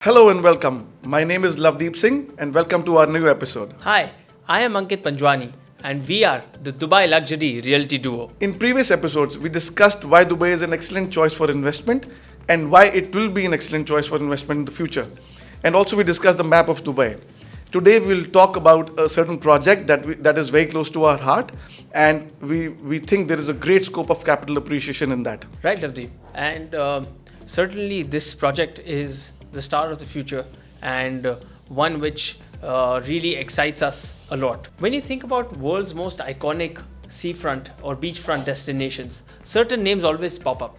Hello and welcome. My name is Lovedeep Singh and welcome to our new episode. Hi, I am Ankit Panjuani and we are the Dubai Luxury Realty Duo. In previous episodes, we discussed why Dubai is an excellent choice for investment and why it will be an excellent choice for investment in the future. And also we discussed the map of Dubai. Today we will talk about a certain project that is very close to our heart, and we think there is a great scope of capital appreciation in that. Right, Lovedeep? And certainly this project is the star of the future and one which really excites us a lot. When you think about world's most iconic seafront or beachfront destinations, certain names always pop up.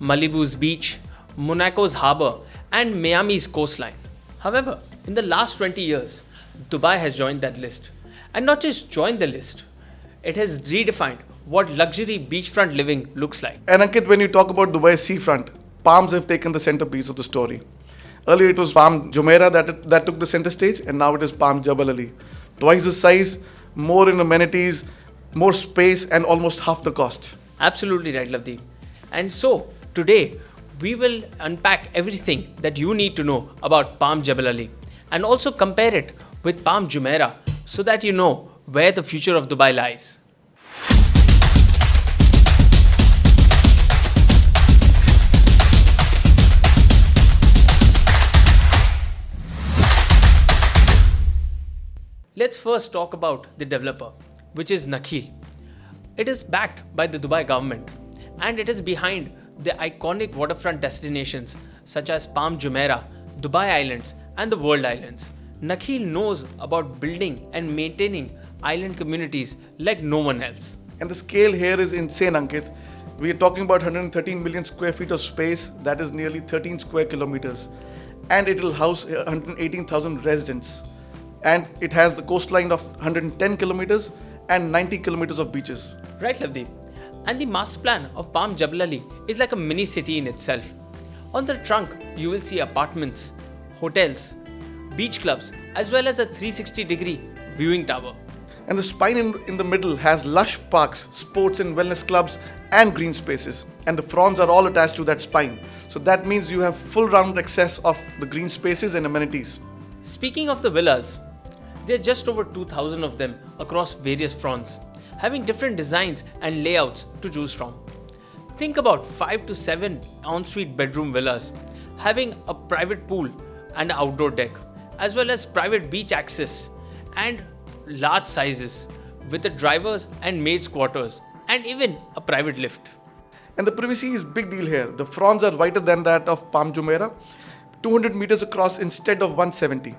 Malibu's beach, Monaco's harbor, and Miami's coastline. However, in the last 20 years, Dubai has joined that list. And not just joined the list, it has redefined what luxury beachfront living looks like. And Ankit, when you talk about Dubai's seafront, palms have taken the centerpiece of the story. Earlier it was Palm Jumeirah that took the center stage, and now it is Palm Jebel Ali. Twice the size, more in amenities, more space, and almost half the cost. Absolutely right, Lovedeep. And so, today, we will unpack everything that you need to know about Palm Jebel Ali and also compare it with Palm Jumeirah so that you know where the future of Dubai lies. Let's first talk about the developer, which is Nakheel. It is backed by the Dubai government and it is behind the iconic waterfront destinations such as Palm Jumeirah, Dubai Islands, and the World Islands. Nakheel knows about building and maintaining island communities like no one else. And the scale here is insane, Ankit. We are talking about 113 million square feet of space, that is nearly 13 square kilometers. And it will house 118,000 residents. And it has the coastline of 110 kilometers and 90 kilometers of beaches. Right, Lovedeep. And the master plan of Palm Jebel Ali is like a mini city in itself. On the trunk, you will see apartments, hotels, beach clubs, as well as a 360-degree viewing tower. And the spine in the middle has lush parks, sports and wellness clubs, and green spaces. And the fronds are all attached to that spine. So that means you have full round access of the green spaces and amenities. Speaking of the villas, there are just over 2,000 of them across various fronts, having different designs and layouts to choose from. Think about 5 to 7 ensuite bedroom villas, having a private pool and an outdoor deck, as well as private beach access and large sizes with the drivers and maids quarters and even a private lift. And the privacy is big deal here. The fronds are wider than that of Palm Jumeirah, 200 meters across instead of 170.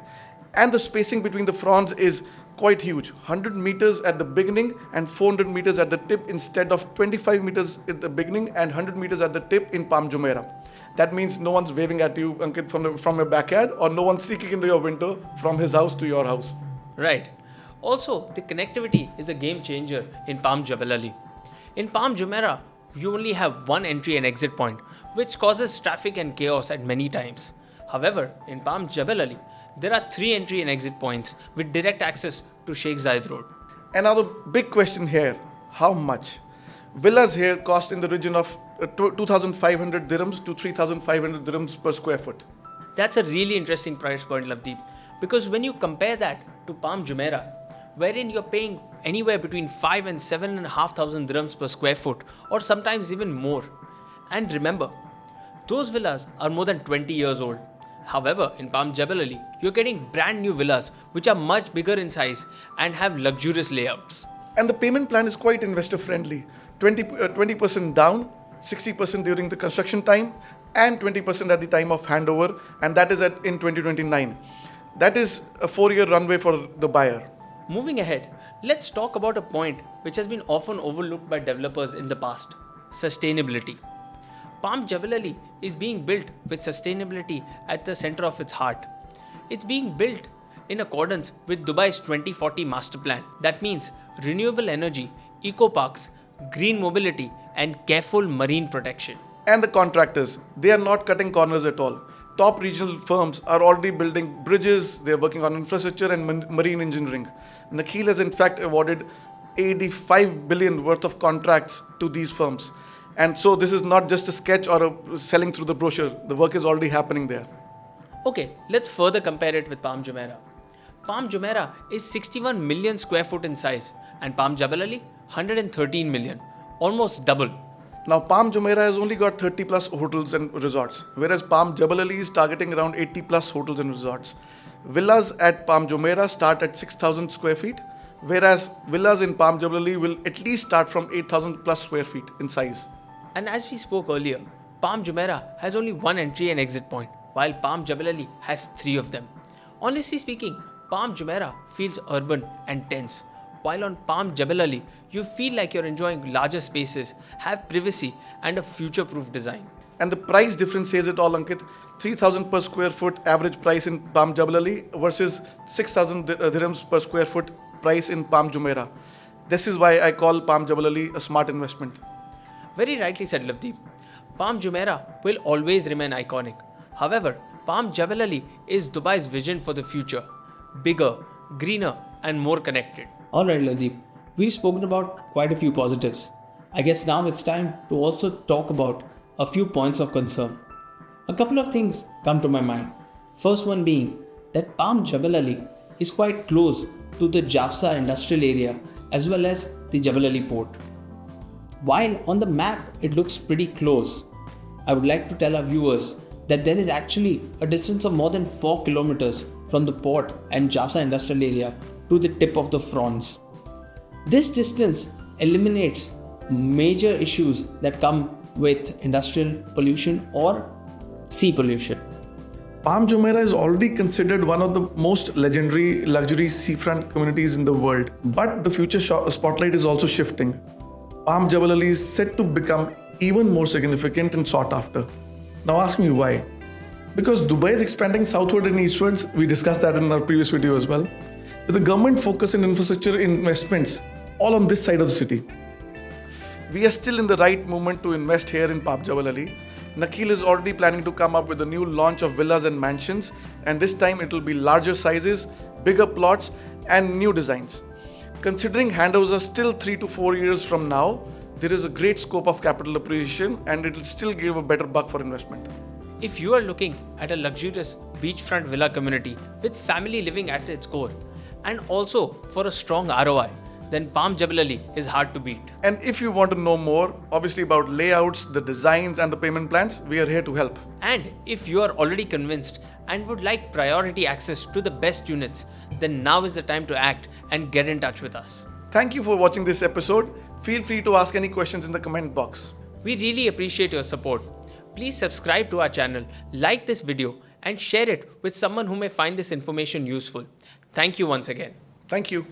And the spacing between the fronds is quite huge, 100 meters at the beginning and 400 meters at the tip instead of 25 meters at the beginning and 100 meters at the tip in Palm Jumeirah. That means no one's waving at you, Ankit, from your backyard, or no one's sneaking into your window from his house to your house. Right. Also, the connectivity is a game changer in Palm Jebel Ali. In Palm Jumeirah, you only have one entry and exit point, which causes traffic and chaos at many times. However, in Palm Jebel Ali, there are 3 entry and exit points with direct access to Sheikh Zayed Road. And now the big question here, how much? Villas here cost in the region of 2,500 dirhams to 3,500 dirhams per square foot. That's a really interesting price point, Lovedeep, because when you compare that to Palm Jumeirah, wherein you're paying anywhere between 5 and 7,500 dirhams per square foot, or sometimes even more. And remember, those villas are more than 20 years old. However, in Palm Jebel Ali, you're getting brand new villas which are much bigger in size and have luxurious layouts. And the payment plan is quite investor friendly. 20% down, 60% during the construction time, and 20% at the time of handover, and that is in 2029. That is a 4-year runway for the buyer. Moving ahead, let's talk about a point which has been often overlooked by developers in the past: sustainability. Palm Jebel Ali is being built with sustainability at the center of its heart. It's being built in accordance with Dubai's 2040 master plan. That means renewable energy, eco parks, green mobility, and careful marine protection. And the contractors, they are not cutting corners at all. Top regional firms are already building bridges, they are working on infrastructure and marine engineering. Nakheel has in fact awarded 85 billion worth of contracts to these firms. And so this is not just a sketch or a selling through the brochure. The work is already happening there. Okay, let's further compare it with Palm Jumeirah. Palm Jumeirah is 61 million square foot in size and Palm Jebel Ali 113 million, almost double. Now, Palm Jumeirah has only got 30 plus hotels and resorts, whereas Palm Jebel Ali is targeting around 80 plus hotels and resorts. Villas at Palm Jumeirah start at 6,000 square feet, whereas villas in Palm Jebel Ali will at least start from 8,000 plus square feet in size. And as we spoke earlier, Palm Jumeirah has only one entry and exit point, while Palm Jebel Ali has three of them. Honestly speaking, Palm Jumeirah feels urban and dense, while on Palm Jebel Ali, you feel like you're enjoying larger spaces, have privacy, and a future-proof design. And the price difference says it all, Ankit. 3,000 per square foot average price in Palm Jebel Ali versus 6,000 dirhams per square foot price in Palm Jumeirah. This is why I call Palm Jebel Ali a smart investment. Very rightly said, Lovedeep. Palm Jumeirah will always remain iconic. However, Palm Jebel Ali is Dubai's vision for the future. Bigger, greener, and more connected. Alright, Lovedeep, we've spoken about quite a few positives. I guess now it's time to also talk about a few points of concern. A couple of things come to my mind. First one being that Palm Jebel Ali is quite close to the Jafsa industrial area as well as the Jabal Ali port. While on the map it looks pretty close, I would like to tell our viewers that there is actually a distance of more than 4 kilometers from the port and Jafsa industrial area to the tip of the Franz. This distance eliminates major issues that come with industrial pollution or sea pollution. Palm Jumeirah is already considered one of the most legendary luxury seafront communities in the world, but the future spotlight is also shifting. Palm Jebel Ali is set to become even more significant and sought after. Now ask me why. Because Dubai is expanding southward and eastwards, we discussed that in our previous video as well, with the government focus on infrastructure investments all on this side of the city. We are still in the right moment to invest here in Palm Jebel Ali. Nakil is already planning to come up with a new launch of villas and mansions, and this time it will be larger sizes, bigger plots, and new designs. Considering handovers are still 3 to 4 years from now, there is a great scope of capital appreciation and it will still give a better buck for investment. If you are looking at a luxurious beachfront villa community with family living at its core, and also for a strong ROI, then Palm Jebel Ali is hard to beat. And if you want to know more, obviously about layouts, the designs and the payment plans, we are here to help. And if you are already convinced and would like priority access to the best units, then now is the time to act and get in touch with us. Thank you for watching this episode. Feel free to ask any questions in the comment box. We really appreciate your support. Please subscribe to our channel, like this video, and share it with someone who may find this information useful. Thank you once again. Thank you.